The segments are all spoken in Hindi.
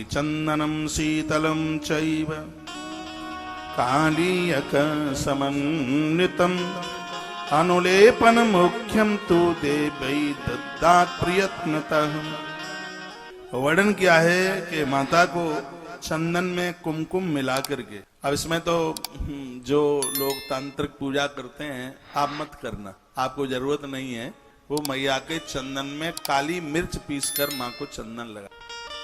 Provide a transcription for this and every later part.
माके चंदनम शीतलम चैव कालीयक समन्वितम अनुलेपन मुख्यम तो देवै दद्दात् प्रयत्नतः। वर्णन किया है कि माता को चंदन में कुमकुम मिला करके, अब इसमें तो जो लोग तांत्रिक पूजा करते हैं आप मत करना, आपको जरूरत नहीं है। वो मैया के चंदन में काली मिर्च पीस कर माँ को चंदन लगा,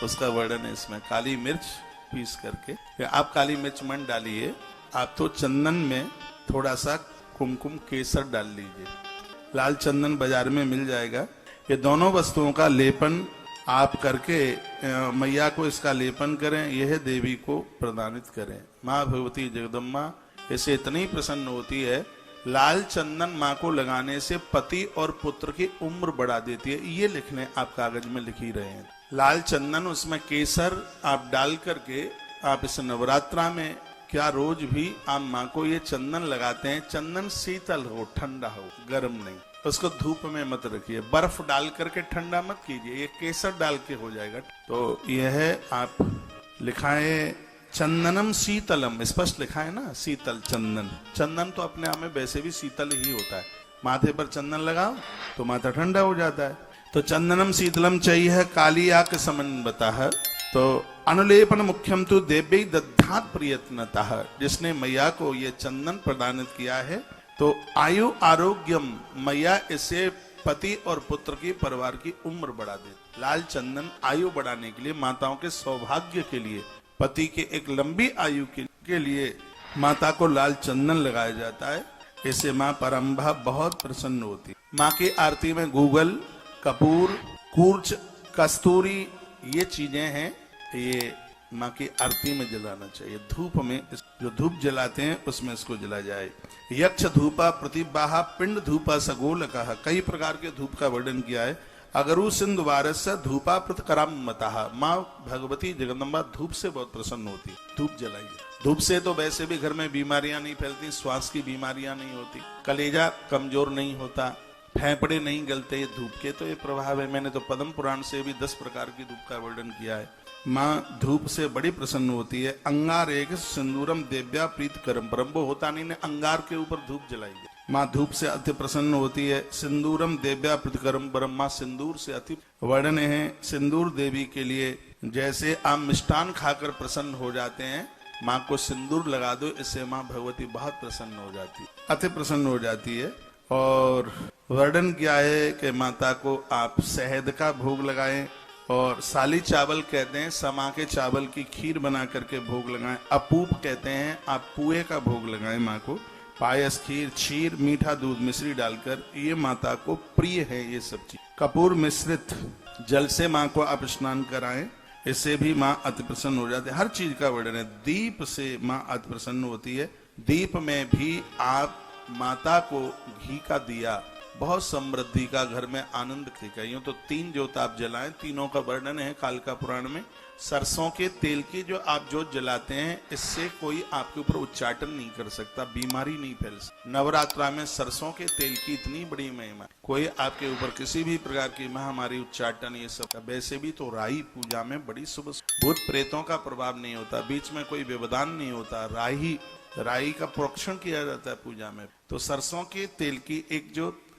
उसका वर्णन है इसमें। काली मिर्च पीस करके, आप काली मिर्च मन डालिए, आप तो चंदन में थोड़ा सा कुमकुम केसर डाल लीजिए। लाल चंदन बाजार में मिल जाएगा। ये दोनों वस्तुओं का लेपन आप करके मैया को इसका लेपन करें, यह देवी को प्रदानित करें। माँ भगवती जगदम्बा इसे इतनी प्रसन्न होती है, लाल चंदन माँ को लगाने से पति और पुत्र की उम्र बढ़ा देती है। ये लिखने आप कागज में लिख ही रहे हैं। लाल चंदन, उसमें केसर आप डाल करके आप इस नवरात्रा में क्या रोज भी आप माँ को ये चंदन लगाते हैं। चंदन शीतल हो, ठंडा हो, गर्म नहीं। उसको धूप में मत रखिए, बर्फ डाल करके ठंडा मत कीजिए, ये केसर डाल के हो जाएगा। तो यह आप लिखाए चंदनम शीतलम, स्पष्ट लिखा है ना, शीतल चंदन। चंदन तो अपने आप में वैसे भी शीतल ही होता है। माथे पर चंदन लगाओ तो माथा ठंडा हो जाता है। तो चंदनम शीतलम चाहिए कालियाक समन्वतः। तो अनुलेपन मुख्यम तो देव्यै दद्धात् प्रयत्नतः। जिसने मैया को ये चंदन प्रदानित किया है तो आयु आरोग्यम, मैया इससे पति और पुत्र की परिवार की उम्र बढ़ा दे। लाल चंदन आयु बढ़ाने के लिए, माताओं के सौभाग्य के लिए, पति के एक लंबी आयु के लिए माता को लाल चंदन लगाया जाता है। इससे माँ परम्भा बहुत प्रसन्न होती। माँ की आरती में गूगल, कपूर, कूर्च, कस्तूरी ये चीजें हैं, ये माँ की आरती में जलाना चाहिए। धूप में जो धूप जलाते हैं उसमें इसको जला जाए। यक्ष धूपा प्रतिबाहा पिंड धूपा सगोल कहा, कई प्रकार के धूप का वर्णन किया है। अगरु सिंधु वारस धूपा प्रतिकराम मता। माँ भगवती जगदम्बा धूप से बहुत प्रसन्न होती। धूप जलाइए। धूप से तो वैसे भी घर में बीमारियां नहीं फैलती, श्वास की बीमारियां नहीं होती, कलेजा कमजोर नहीं होता, फेफड़े नहीं गलते धूप के। तो ये प्रभाव है। मैंने तो पद्म पुराण से भी 10 प्रकार की धूप का वर्णन किया है। माँ धूप से बड़ी प्रसन्न होती है। अंगार एक सिंदूरम देव्या प्रीत करम परम, वो होता नहीं ने अंगार के ऊपर धूप जलाइए। माँ धूप से अति प्रसन्न होती है। सिंदूरम देव्या प्रीत करम परम, माँ सिंदूर से अति वर्णन है। सिंदूर देवी के लिए जैसे आप मिष्टान खाकर प्रसन्न हो जाते हैं, माँ को सिंदूर लगा दो, इससे माँ भगवती बहुत प्रसन्न हो जाती है, अति प्रसन्न हो जाती है। और वर्णन किया है कि माता को आप शहद का भोग लगाएं और साली चावल कहते हैं, समा के चावल की खीर बना करके भोग लगाएं। अपूप कहते हैं, आप पुए का भोग लगाएं माँ को। पायस, खीर, क्षीर, मीठा दूध, मिश्री डालकर, ये माता को प्रिय है ये सब चीज। कपूर मिश्रित जल से माँ को आप स्नान कराएं, इससे भी माँ अति प्रसन्न हो जाती है। हर चीज का वर्णन है। दीप से माँ अति प्रसन्न होती है। दीप में भी आप माता को घी का दिया, बहुत समृद्धि का, घर में आनंद का। यूं तो 3 ज्योत आप जलाएं, तीनों का वर्णन है कालिका पुराण में। सरसों के तेल की जो आप ज्योत जलाते हैं, इससे कोई आपके ऊपर उच्चाटन नहीं कर सकता, बीमारी नहीं फैल सकती। नवरात्रा में सरसों के तेल की इतनी बड़ी महिमा, कोई आपके ऊपर किसी भी प्रकार की महामारी, उच्चाटन, ये सब। वैसे भी तो राई पूजा में बड़ी शुभ, भूत प्रेतों का प्रभाव नहीं होता, बीच में कोई व्यवधान नहीं होता। राई का प्रोक्षण किया जाता है पूजा में। तो सरसों के तेल की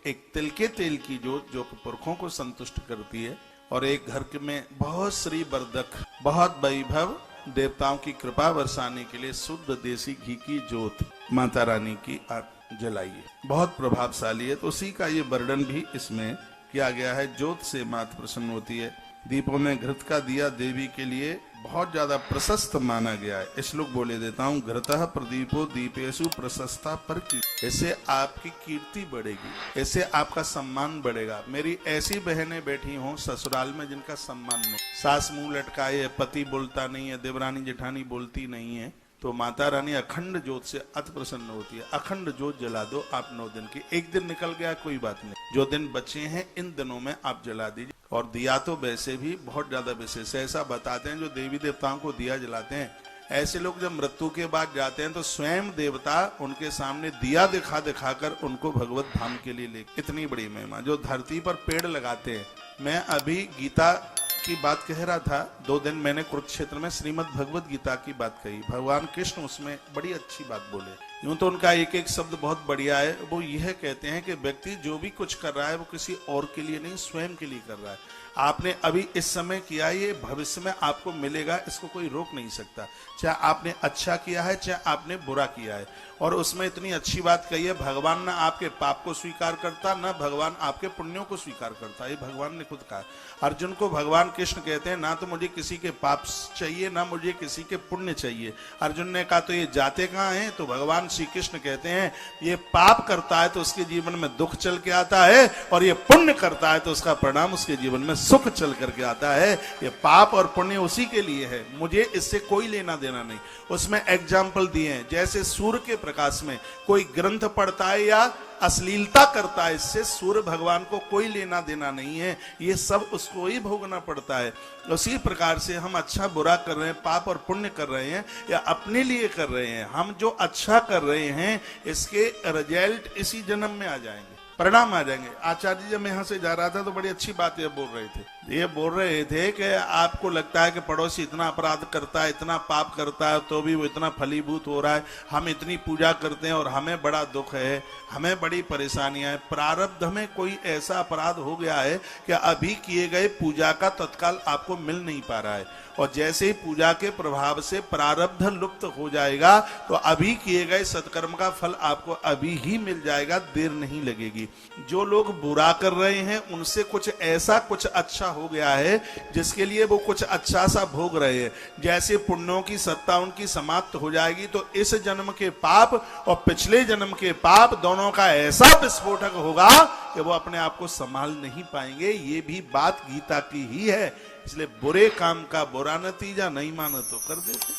एक तिल के तेल की ज्योत जो पुरखों को संतुष्ट करती है, और एक घर में बहुत श्री वर्धक, बहुत वैभव, देवताओं की कृपा बरसाने के लिए शुद्ध देसी घी की ज्योत माता रानी की आप जलाइए, बहुत प्रभावशाली है। तो उसी का ये वर्णन भी इसमें किया गया है। ज्योत से माता प्रसन्न होती है। दीपों में घृत का दिया देवी के लिए बहुत ज्यादा प्रशस्त माना गया है। श्लोक बोले देता हूँ। घृतः प्रदीपो दीपेशु प्रशस्ता पर की, ऐसे आपकी कीर्ति बढ़ेगी, ऐसे आपका सम्मान बढ़ेगा। मेरी ऐसी बहनें बैठी हों ससुराल में जिनका सम्मान नहीं, सास मुंह लटकाए है, पति बोलता नहीं है, देवरानी जेठानी बोलती नहीं है, तो माता रानी अखंड ज्योत से अति प्रसन्न होती है। अखंड ज्योत जला दो आप 9 दिन की। एक दिन निकल गया कोई बात नहीं, जो दिन बचे हैं इन दिनों में आप जला दीजिए। और दिया तो वैसे भी बहुत ज्यादा विशेष है। ऐसा बताते हैं जो देवी देवताओं को दिया जलाते हैं, ऐसे लोग जब मृत्यु के बाद जाते हैं तो स्वयं देवता उनके सामने दिया दिखा दिखाकर उनको भगवत धाम के लिए ले। इतनी बड़ी महिमा। जो धरती पर पेड़ लगाते हैं, मैं अभी गीता की बात कह रहा था। 2 दिन मैंने कुरुक्षेत्र में श्रीमद् भगवत गीता की बात कही। भगवान कृष्ण उसमें बड़ी अच्छी बात बोले। यूं तो उनका एक एक शब्द बहुत बढ़िया है। वो यह कहते हैं कि व्यक्ति जो भी कुछ कर रहा है वो किसी और के लिए नहीं, स्वयं के लिए कर रहा है। आपने अभी इस समय किया, ये भविष्य में आपको मिलेगा, इसको कोई रोक नहीं सकता। चाहे आपने अच्छा किया है, चाहे आपने बुरा किया है। और उसमें इतनी अच्छी बात कही है, भगवान ना आपके पाप को स्वीकार करता, ना भगवान आपके पुण्यों को स्वीकार करता। ये भगवान ने खुद कहा। अर्जुन को भगवान कृष्ण कहते हैं, ना तो मुझे किसी के पाप चाहिए, ना मुझे किसी के पुण्य चाहिए। अर्जुन ने कहा तो ये जाते कहाँ हैं? तो भगवान श्री कृष्ण कहते हैं, ये पाप करता है तो उसके जीवन में दुख चल के आता है, और ये पुण्य करता है तो उसका परिणाम उसके जीवन में सुख चल करके आता है। ये पाप और पुण्य उसी के लिए है, मुझे इससे कोई लेना देना नहीं। उसमें एग्जाम्पल दिए हैं, जैसे सूर्य के प्रकाश में कोई ग्रंथ पढ़ता है या अश्लीलता करता है, इससे सूर्य भगवान को कोई लेना देना नहीं है, ये सब उसको ही भोगना पड़ता है। उसी प्रकार से हम अच्छा बुरा कर रहे हैं, पाप और पुण्य कर रहे हैं, या अपने लिए कर रहे हैं, हम जो अच्छा कर रहे हैं इसके रिजल्ट इसी जन्म में आ जाएंगे, परिणाम आ जाएंगे। आचार्य जी जब मैं यहाँ से जा रहा था तो बड़ी अच्छी बात ये बोल रहे थे। ये बोल रहे थे कि आपको लगता है कि पड़ोसी इतना अपराध करता है, इतना पाप करता है, तो भी वो इतना फलीभूत हो रहा है। हम इतनी पूजा करते हैं और हमें बड़ा दुख है, हमें बड़ी परेशानियां हैं। प्रारब्ध में कोई ऐसा अपराध हो गया है कि अभी किए गए पूजा का तत्काल आपको मिल नहीं पा रहा है, और जैसे ही पूजा के प्रभाव से प्रारब्ध लुप्त हो जाएगा तो अभी किए गए सत्कर्म का फल आपको अभी ही मिल जाएगा, देर नहीं लगेगी। जो लोग बुरा कर रहे हैं उनसे कुछ ऐसा कुछ अच्छा हो गया है जिसके लिए वो कुछ अच्छा सा भोग रहे हैं। जैसे पुण्यों की सत्ता उनकी समाप्त हो जाएगी तो इस जन्म के पाप और पिछले जन्म के पाप दोनों का ऐसा विस्फोटक होगा कि वो अपने आप को संभाल नहीं पाएंगे। ये भी बात गीता की ही है। इसलिए बुरे काम का बुरा नतीजा नहीं मानो तो कर देते,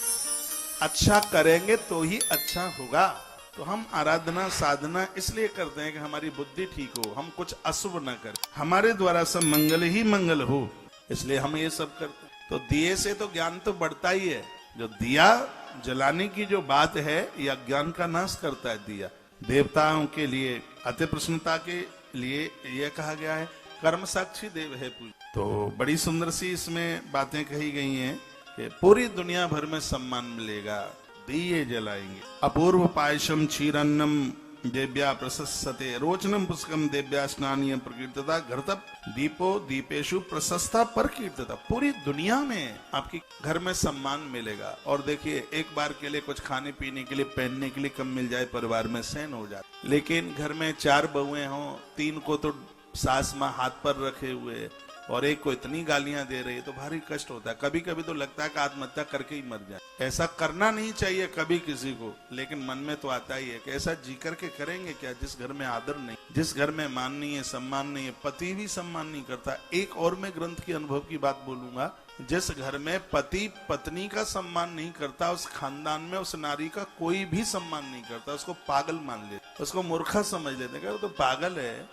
अच्छा करेंगे तो ही अच्छा होगा। तो हम आराधना साधना इसलिए करते हैं कि हमारी बुद्धि ठीक हो, हम कुछ अशुभ न करें, हमारे द्वारा सब मंगल ही मंगल हो, इसलिए हम ये सब करते हैं। तो दिए से तो ज्ञान तो बढ़ता ही है। जो दिया जलाने की जो बात है, यह ज्ञान का नाश करता है। दिया देवताओं के लिए अति प्रसन्नता के लिए यह कहा गया है, कर्म साक्षी देव है पूज। तो बड़ी सुंदर सी इसमें बातें कही गई हैं कि पूरी दुनिया भर में सम्मान मिलेगा, दिए जलाएंगे। अपूर्व पायसम क्षीरन्नम देव्या प्रशस्ते रोचनम पुष्कम देव्या स्नानीय प्रकीर्तता घृतप दीपो दीपेशु प्रशस्ता पर कीर्तता। पूरी दुनिया में आपके घर में सम्मान मिलेगा। और देखिए, एक बार के लिए कुछ खाने पीने के लिए, पहनने के लिए कम मिल जाए, परिवार में सहन हो जाए। लेकिन घर में 4 बहुएं हों, 3 को तो सास माँ हाथ पर रखे हुए और एक को इतनी गालियां दे रही है, तो भारी कष्ट होता है। कभी कभी तो लगता है कि आत्महत्या करके ही मर जाए। ऐसा करना नहीं चाहिए कभी किसी को, लेकिन मन में तो आता ही है कि ऐसा जी करके करेंगे क्या, जिस घर में आदर नहीं, जिस घर में मान नहीं है, सम्मान नहीं है, पति भी सम्मान नहीं करता। एक और मैं ग्रंथ के अनुभव की बात बोलूंगा, जिस घर में पति पत्नी का सम्मान नहीं करता, उस खानदान में उस नारी का कोई भी सम्मान नहीं करता, उसको पागल मान लेते, उसको मूर्खा समझ लेते हैं, वो तो पागल है।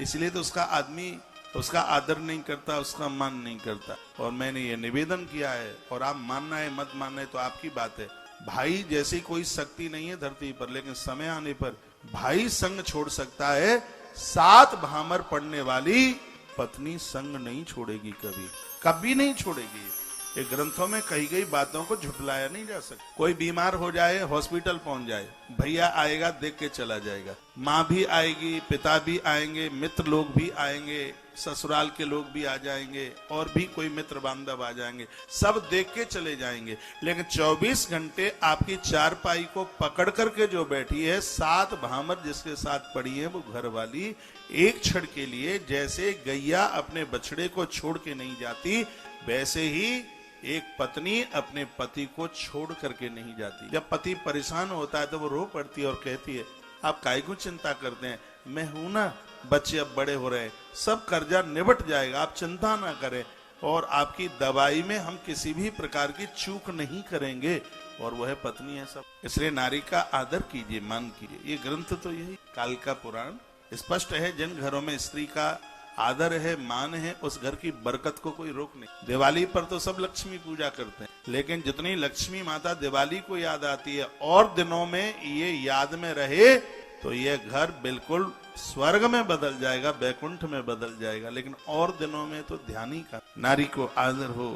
इसलिए तो उसका आदमी उसका आदर नहीं करता, उसका मान नहीं करता। और मैंने ये निवेदन किया है, और आप मानना है मत मानना है तो आपकी बात है। भाई जैसी कोई शक्ति नहीं है धरती पर, लेकिन समय आने पर भाई संग छोड़ सकता है, 7 भामर पढ़ने वाली पत्नी संग नहीं छोड़ेगी, कभी कभी नहीं छोड़ेगी। ये ग्रंथों में कही गई बातों को झुठलाया नहीं जा सकता। कोई बीमार हो जाए, हॉस्पिटल पहुंच जाए, भैया आएगा देख के चला जाएगा, माँ भी आएगी, पिता भी आएंगे, मित्र लोग भी आएंगे, ससुराल के लोग भी आ जाएंगे, और भी कोई मित्र बांधव आ जाएंगे, सब देख के चले जाएंगे। लेकिन 24 घंटे आपकी चारपाई को पकड़ करके जो बैठी है, 7 भामर जिसके साथ पड़ी है, वो घर वाली एक क्षण के लिए, जैसे गैया अपने बछड़े को छोड़ के नहीं जाती, वैसे ही एक पत्नी अपने पति को छोड़ करके नहीं जाती। जब पति परेशान होता है तो वो रो पड़ती है और कहती है, आप काहे को चिंता करते हैं, मैं हूं ना, बच्चे अब बड़े हो रहे हैं, सब कर्जा निबट जाएगा, आप चिंता ना करें, और आपकी दवाई में हम किसी भी प्रकार की चूक नहीं करेंगे। और वह पत्नी है सब। इसलिए नारी का आदर कीजिए, मान कीजिए। ये ग्रंथ तो यही काल का पुराण स्पष्ट है। जिन घरों में स्त्री का आदर है, मान है, उस घर की बरकत को कोई रोक नहीं। दिवाली पर तो सब लक्ष्मी पूजा करते हैं, लेकिन जितनी लक्ष्मी माता दिवाली को याद आती है और दिनों में ये याद में रहे, तो ये घर बिल्कुल स्वर्ग में बदल जाएगा, बैकुंठ में बदल जाएगा। लेकिन और दिनों में तो ध्यान ही का नारी को आदर हो।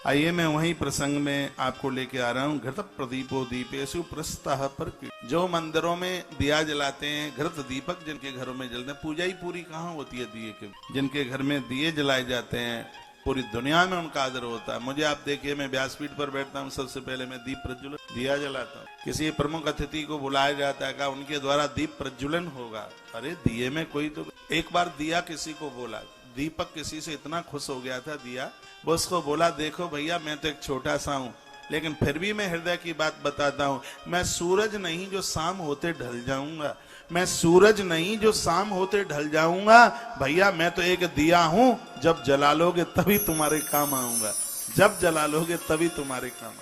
आइए मैं वही प्रसंग में आपको लेके आ रहा हूँ। घृत प्रदीपो दीपेषु प्रस्तः पर, जो मंदिरों में दिया जलाते हैं, घृत दीपक जिनके घरों में जलते हैं, पूजा ही पूरी कहाँ होती है दिए के, जिनके घर में दिए जलाए जाते हैं पूरी दुनिया में उनका आदर होता है। मुझे आप देखिए, मैं व्यासपीठ पर बैठता हूँ, सबसे पहले मैं दीप प्रज्वलन दिया जलाता हूँ। किसी प्रमुख अतिथि को बुलाया जाता है, कहा उनके द्वारा दीप प्रज्वलन होगा। अरे दिए में कोई तो, एक बार दिया किसी को बोला, दीपक किसी से इतना खुश हो गया था दिया, वो उसको बोला देखो भैया मैं तो एक छोटा सा हूँ, लेकिन फिर भी मैं हृदय की बात बताता हूँ, मैं सूरज नहीं जो शाम होते ढल जाऊंगा, मैं सूरज नहीं जो शाम होते ढल जाऊंगा, भैया मैं तो एक दिया हूं, जब जला लोगे तभी तुम्हारे काम आऊंगा, जब जला लोगे तभी तुम्हारे काम आऊंगा।